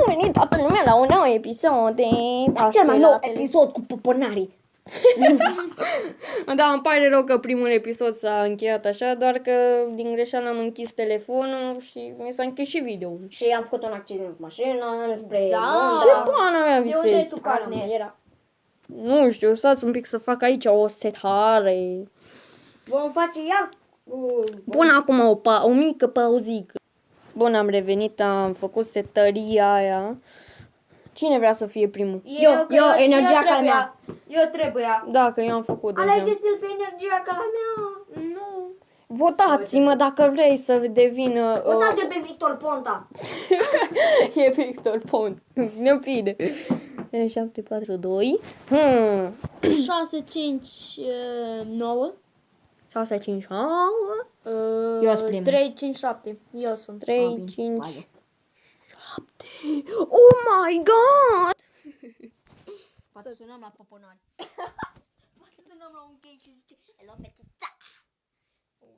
venit toată lumea la un nou episod de Cel mai nou episod cu popănarii. Da, îmi pare rău că primul episod s-a încheiat așa, doar că din greșeală am închis telefonul și mi s-a închis și video-ul. Și am făcut un accident cu mașina înspre Da. Ce pana mea De unde ai visezi? tu carne? Era. Nu știu, stați un pic să fac aici o setare. Vom face iar. Pun acum o mică pauzică. Bun, am revenit, am făcut setăria aia. Cine vrea să fie primul? Eu, energia ca mea. Eu trebuia. Da, că eu am făcut deja. Alegeți-l pe energia ca la mea. Nu. Votați-mă dacă vrei să devină... Uitați-l pe Victor Ponta. E Victor Pont. Nu fine. 7, 4, 2. 6, 5, 9. 6, 5, 9. Eu sunt primul. 3, 5, 7. Eu sunt. 3, 5, 7. Oh my god! Poate sunăm la poponari. Poate sunăm la un gay și zice hello, fetița.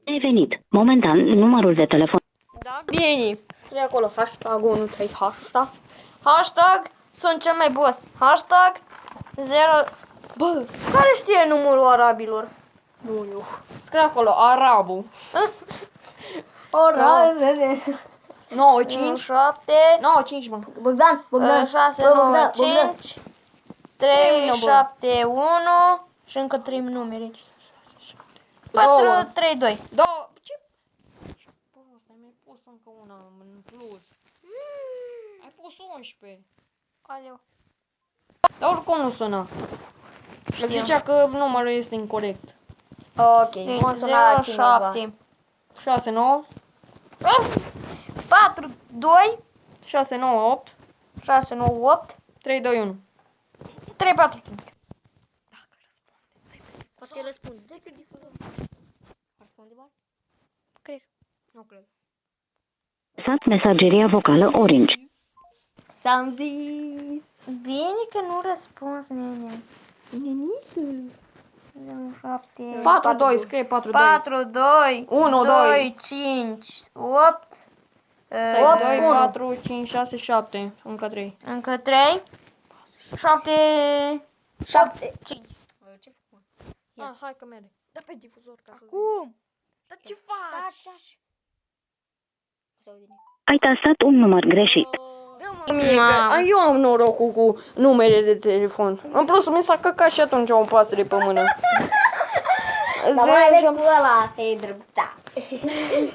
Ai venit. Momentan, numărul de telefon. Da? Bine, scrie acolo hashtag 13 hashtag. Hashtag sunt cel mai boss. Hashtag 0. Bă, Care știe numărul arabilor? nu eu. Scrie acolo arabu. Ora, 9, 5. 7. 9, 5, mă. Bogdan, 6, Bă, 9, Bogdan, 5. Trei, 3, bă. 7, 1. Și încă 3 numere. 4, 4, 3, 2. Da, ce? Prost, ai mai pus încă una în plus. Ai pus 11. Aleu. Dar oricum nu sună. El zicea că numărul este incorect. Ok, vom suna la cineva. 07. 6, 9. 4, 2, 6, 9, 8. 6, 9, 8, 3, 2, 1. 3, 4, 5. Poate răspund. De pe difuzor. Răspunde, bă? Cred. Nu cred. Lăsați mesageria vocală Orange. S-am zis. Bine că nu răspuns, nene. Nenică. 7, 4, 2, scrie 4, 2. 4, 2, 1, 2. 5, 8, 2, 4, 5, 6, 7. Încă 3. încă 3, 7, 7, 5. Ce fac? Ah, hai că merge. Da pe difuzor ca să Cum? Dar ce faci? Stai. Ai tastat un număr greșit. Mie că eu am norocul cu numere de telefon. În plus mi s-a căcat și atunci o pasăre pe mână. Dar mai ales cu ăla. Hei, drăguța.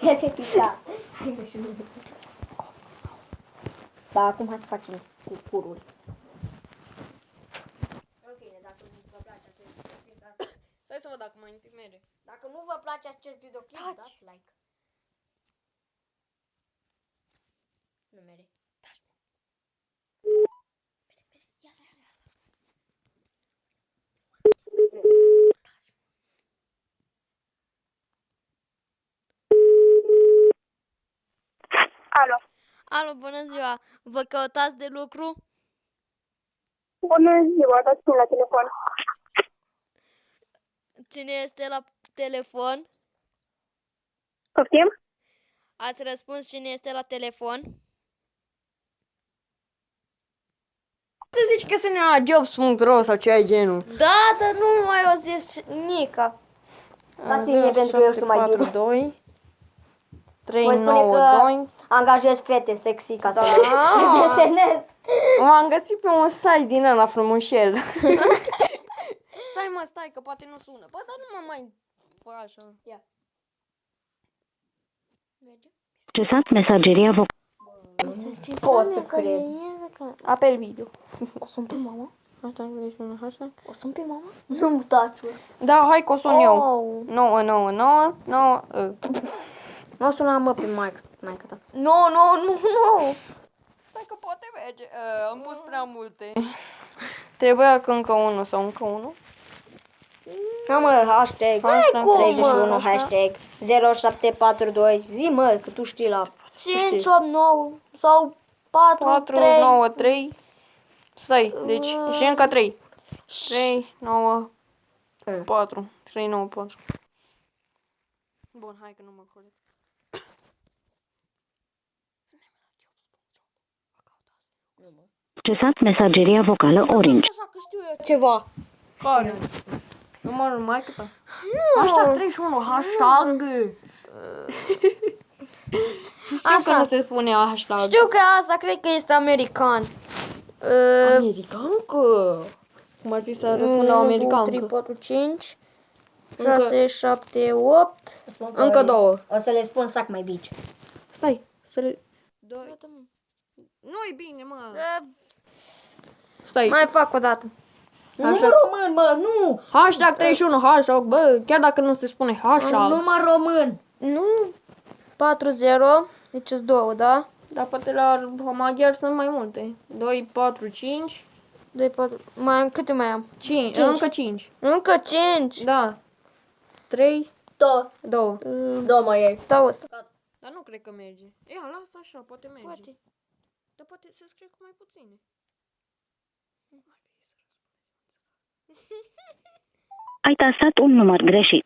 Hei, fetița. Da, acum hai să facem cu curul. Stai să văd dacă mai întâi merge. Dacă nu vă place acest videoclip, dați like. Nu mere. Alo. Alo, bună ziua. Vă căutați de lucru? Bună ziua, dați-mi la telefon. Cine este la telefon? Poftim? Ați răspuns cine este la telefon? Să zici că sunt la jobs.ro sau ceva genul. Da, dar nu mai o zis Nica. Dați-mi mie pentru că eu știu mai bine. 2 3, Voi spune 9, că 2. angajez fete sexy ca să Da. desenez. M-am găsit pe un site din ăla frumușel. Stai că poate nu sună. Bă, dar nu mă mai fă așa. Ia. Accesați mesageria vocală. Pot să cred. Apel video. O sun pe mama? Hashtag. O sun pe mama? Nu-mi taciu. Da, hai că o sun eu. Oh. 9, 9, 9, 9. Nu o suna mă pe maică ta. Nu. Stai că poate merge. Am pus prea multe. Trebuia că încă unul sau încă unul. Da, mă, hashtag Hashtag 31, hashtag. hashtag 0742. Zi, mă, că tu știi la... 5, 8, 9 sau 4, 4, 3. 9, 3. Stai, deci și încă 3. 3, 9, 4. 3, 9, 4. Bun, hai că nu mă colegi. Suntem la jobs.ro. A căutați Accesat mesageria vocală Orange. Așa că știu eu ceva. Care? Numărul mai câta? Hashtag 31, hashtag. Știu că nu se spune hashtag. Știu că asta cred că este american. Americancă. Cum ar fi să răspund la 1, 2, 3, americancă? 4, 5, 6, 7, 8. Încă 2. O să le spun sac mai bici. Stai, să le... 2. Nu-i bine, mă. Stai. Mai fac o dată. Hashtag, Român, mă, nu! hashtag 31, hashtag, bă, chiar dacă nu se spune hashtag. Număr român. Nu 4, 0, deci sunt 2, da? Dar poate la maghiar sunt mai multe. 2, 4, 5, 2, 4, câte mai am? 5, încă 5. Încă 5. Da. 3, Da. 2. Da, mai e. Dau Dar nu cred că merge. Ia, lasă așa, poate merge. Poate. Dar poate se scrie cu mai puține. Ai tastat un număr greșit.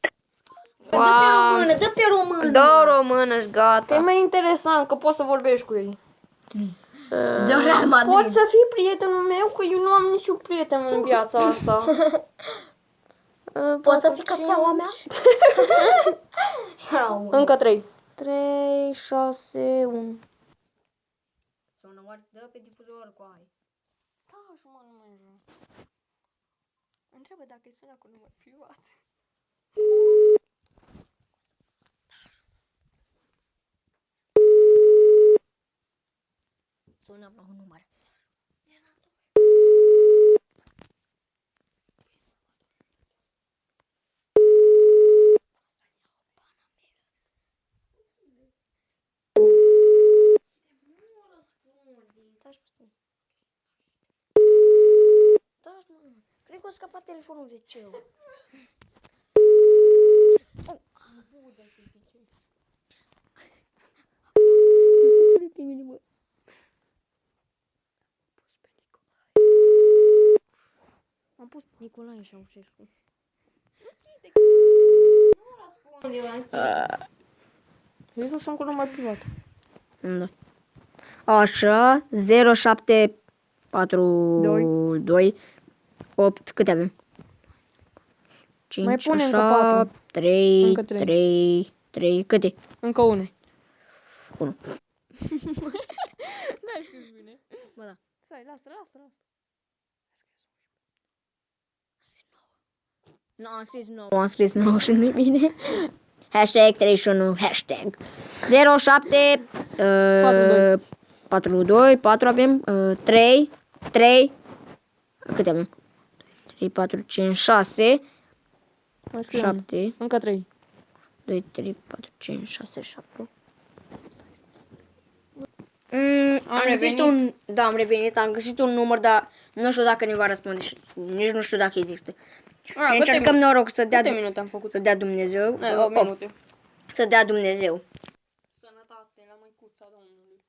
Română, dă pe română. Dau română și Că e gata. mai interesant, că poți să vorbești cu ei. De Real Madrid. Poți să fii prietenul meu, că eu nu am niciun prieten în viața asta. Poți să fii cățeaua mea? Încă 3. 3, 6, 1. Sună oare, dă pe difuzor cu ai. Da, și mă, nu mai vreau. Întreabă dacă îi sună cu număr privat. Sună la un număr. Da, nu. Cred că o scăpa telefonul de ceu. Am pus Nicolae Ceaușescu. Vrei să sun cu număr privat? Da. Așa, 07 4 2 8, câte avem? 5, Mai pune încă așa, patru. 3, Încă trei. 3, 3, câte? Încă une. 1. N-ai scris bine. Bă, da. Stai, lasă. Nu, am scris 9 și nu-i bine. Hashtag 31, hashtag 07 42. 42, 4 avem, 3, 3, câte avem? 3, 4, 5, 6, Mai scrie 7, Încă 3. 2, 3, 4, 5, 6, 7. Am revenit. am revenit, am găsit un număr, dar nu știu dacă ne va răspunde și nici nu știu dacă există. Ne încercăm noroc să dea, Câte minute am făcut? să dea Dumnezeu. 8 minute. Să dea Dumnezeu. Sănătate la măicuța Domnului.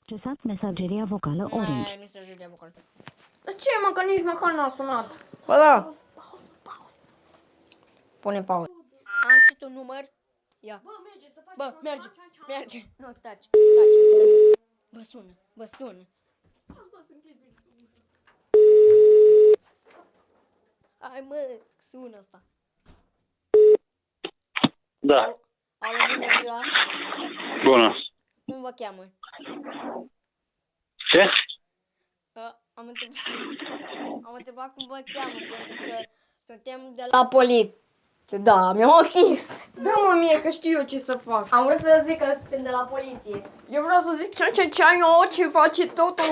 Accesat mesageria vocală Orange. Mesageria vocală. De ce, mă, că nici măcar n-a sunat? Ba da. Pune pauză. Am găsit un număr. Ia. Bă, merge să faci. Bă, merge. Nu, taci. Bă, sună. Hai, mă, sună asta. Da, Alo, bună ziua. bună. Cum vă cheamă? Ce? Am întrebat cum vă cheamă, pentru că suntem de la poliție. Da, mi-am ochis. Dă-mă mie, că știu eu ce să fac. Am vrut să zic că suntem de la poliție. Eu vreau să zic ce ai eu, ce face totul.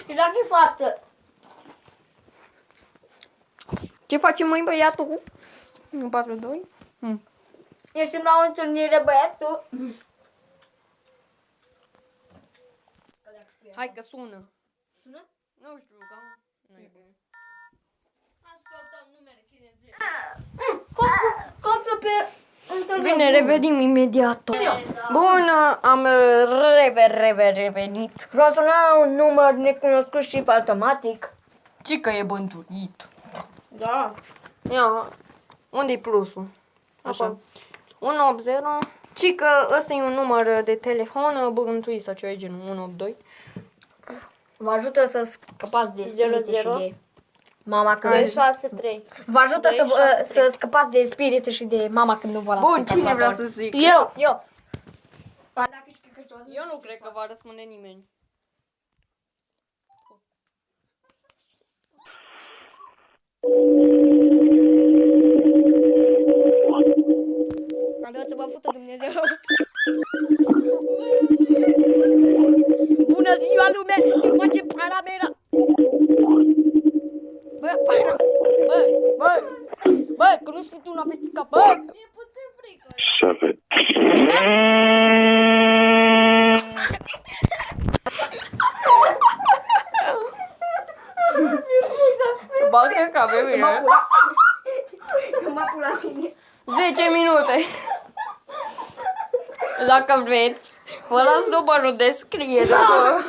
Și dacă e faptă. Ce face, măi, băiatul? 42? Ești la o întâlnire, băiatul. Hai că sună. Sună? Nu știu, că nu e bine. Ascultăm numere, cine zice. Coptă pe întâlnire. Bine, revenim imediat. Bun, am revenit. Vreau să suna un număr necunoscut și pe automatic. Ce că e bântuit. Da. Ia, unde-i plusul? Așa. 180 Ci că ăsta e un număr de telefon băgântuit sau ceva de genul 182. Vă ajută să scăpați de spirite și de mama când... 263. Vă ajută să, 263. să scăpați de spirite și de mama când nu vă lasă. Bun, pe cine vrea calculator. să zic? Eu. Eu nu cred că va răspunde nimeni. Vreau să vă fută Dumnezeu. Bună ziua, lume! Ce face pana mea? Bă, pana! Bă, că nu-ți fut una peste cap, bă! E puțin frică. 7. Bagă ca pe mine. M-a pula tine. 10 minute. Dacă vreți, vă las numărul de scriere. Bă.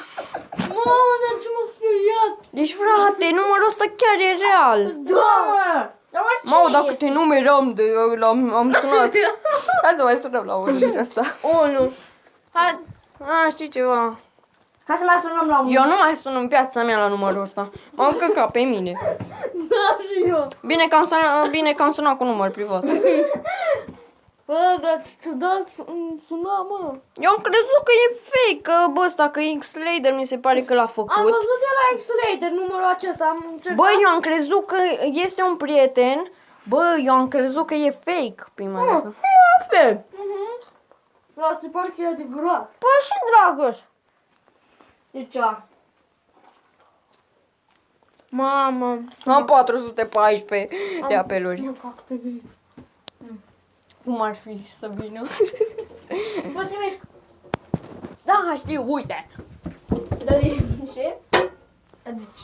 Mamă, dar ce m-a speriat. Deci, frate, numărul ăsta chiar e real. Da! Dar Mamă, dacă te numeram de am sunat. Hai să mai sunăm la unul din ăsta. 1. Hai, Știi ceva? hai să mai sunăm la 1. Eu nu mai sun în viața mea la numărul ăsta. M-am căcat pe mine. Da, și eu. Bine că am sunat cu număr privat. Bă, dar ce ciudat suna, mă. Eu am crezut că e fake, că bă, ăsta, că X-Lader mi se pare că l-a Am făcut. văzut de la X-Lader numărul acesta, am încercat. Bă, eu am crezut că este un prieten. Bă, eu am crezut că e fake prima dată. fel. Da, se pare că e adevărat. Bă, și Dragoș. Deci, mamă. Am 414 de apeluri. Mă cac pe mine. Cum ar fi să vină? Poți să mergi? Da, știu, uite. Da, de ce?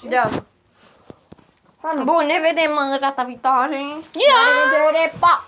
Da. Bun, ne vedem data viitoare. La revedere, pa!